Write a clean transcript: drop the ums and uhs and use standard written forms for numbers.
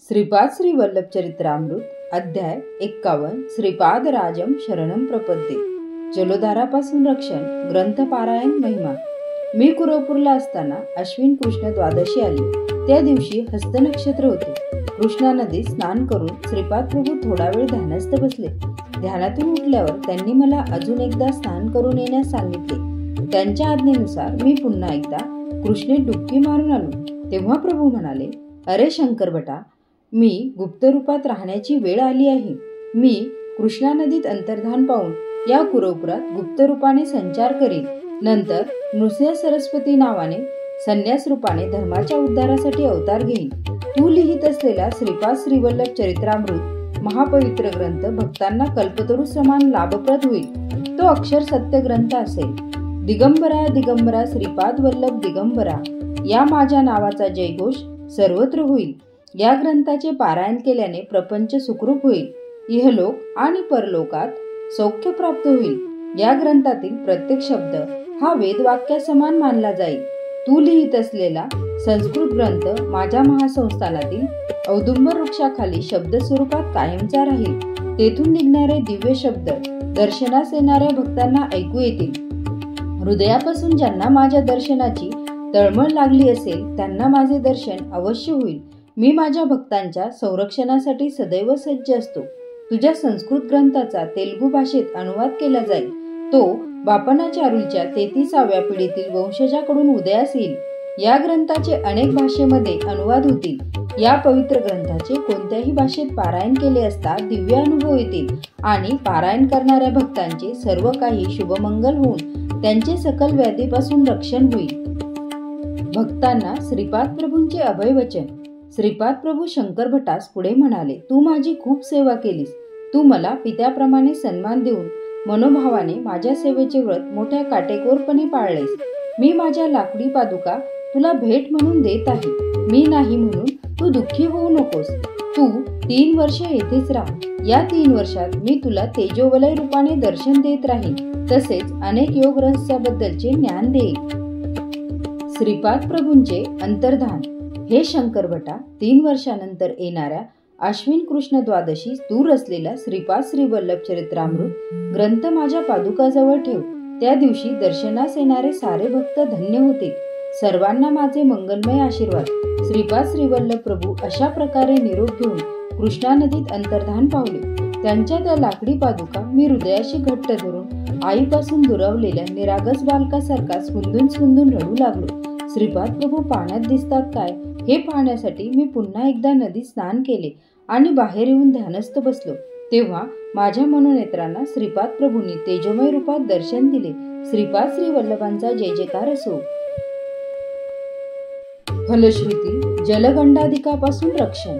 श्रीपाद श्री वल्लभ चरित्रामृत अध्याय 51 श्रीपाद राजम शरणम प्रपद्ये जलोधारापासून रक्षण ग्रंथ पारायण महिमा। मी कुरवपूरला असताना अश्विन कृष्ण द्वादशी आली। त्या दिवशी हस्त नक्षत्र होते। कृष्णा नदीत स्नान करून श्रीपाद प्रभू थोडा वेळ ध्यानस्थ बसले। ध्यानातून उठल्यावर त्यांनी मला अजून एकदा स्नान करून येण्यास सांगितले। त्यांच्या आज्ञेनुसार मी पुन्हा एकदा कृष्णेत डुबकी मारून आलो। तेव्हा प्रभू म्हणाले, अरे शंकर भटा, मी गुप्त रूपात राहण्याची वेळ आली आहे। मी कृष्णा नदीत अंतर्धान पाहून या कुरवपुरात गुप्त रूपाने संचार करीन। नंतर नृसिंह सरस्वती नावाने संन्यास रूपाने धर्माच्या उद्धारासाठी अवतार घेईन। तू लिहित असलेला श्रीपाद श्री वल्लभ चरित्रामृत महापवित्र ग्रंथ भक्तांना कल्पतरू समान लाभप्रद होईल। तो अक्षर सत्य ग्रंथ असेल। दिगंबरा दिगंबरा श्रीपाद वल्लभ दिगंबरा या माझ्या नावाचा जयघोष सर्वत्र होईल। या ग्रंथाचे पारायण केल्याने प्रपंच सुखरूप होईल। इहलोक आणि परलोकात सौख्य प्राप्त होईल। या ग्रंथातील प्रत्येक शब्द हा वेदवाक्या समान मानला जाईल। तू लिहित असलेला संस्कृत ग्रंथ माझ्या महासंस्थानातील औदुंबर वृक्षाखाली शब्द स्वरूपात कायमचा राहील। तेथून निघणारे दिव्य शब्द दर्शनास येणाऱ्या भक्तांना ऐकू येतील। हृदयापासून ज्यांना माझ्या दर्शनाची तळमळ लागली असेल त्यांना माझे दर्शन अवश्य होईल। मी माझ्या भक्तांच्या संरक्षणासाठी सदैव सज्ज असतो। तुझ्या संस्कृत ग्रंथाचा तेलुगू भाषेत अनुवाद केला जाईल। तो बापनाचारुलच्या 33व्या पिढीतील वंशजाकडून उदयास येईल। या ग्रंथाचे अनेक भाषेमध्ये अनुवाद होतील। या पवित्र ग्रंथाचे कोणत्याही भाषेत पारायण केले असता दिव्य अनुभव येतील आणि पारायण करणाऱ्या भक्तांचे सर्व काही शुभमंगल होऊन त्यांचे सकल व्याधीपासून रक्षण होईल। भक्तांना श्रीपाद प्रभूंचे अभय वचन। श्रीपाद प्रभू शंकर भटास पुढे म्हणाले, तू माझी खूप सेवा केलीस। तू मला पित्याप्रमाणे सन्मान देऊन मनोभावाने माझ्या सेवेचे व्रत मोठ्या काटेकोरपणे पाळलेस। मी माझ्या लाकडी पादुका तुला भेट म्हणून देत आहे। मी नाही म्हणून तू दुःखी होऊ नकोस। तू 3 वर्ष येथेच राह। या 3 वर्षात मी तुला तेजोवलय रूपाने दर्शन देत राहीन। तसेच अनेक योग रहस्याबद्दलचे ज्ञान देईन। श्रीपाद प्रभूंचे अंतर्धान। हे शंकर भटा, 3 वर्षानंतर येणाऱ्या अश्विन कृष्ण द्वादशी तू रचलेला श्रीपाद श्री वल्लभ चरित्रामृत ग्रंथ माझ्या पादुकाजवळ ठेव। त्या दिवशी दर्शनास येणारे सारे भक्त धन्य होतील। सर्वांना माझे मंगलमय आशीर्वाद। श्रीपाद श्री वल्लभ प्रभू अशा प्रकारे निरोप घेऊन कृष्णा नदीत अंतर्धान पावले। त्यांच्या त्या लाकडी पादुका मी हृदयाशी घट्ट धरून आईपासून दुरावलेल्या निरागस बालकासारखा स्फुंदून रडू लागलो। श्रीपाद प्रभू पाण्यात दिसतात काय हे पाहण्यासाठी मी पुन्हा एकदा नदीत स्नान केले आणि बाहेर येऊन ध्यानस्थ बसलो। तेव्हा माझ्या मनोनेत्रांना श्रीपाद प्रभूंनी तेजोमय रूपात दर्शन दिले। श्रीपाद श्री वल्लभांचा जय जयकार असो। फलश्रुती जलगंडाधिकापासून रक्षण।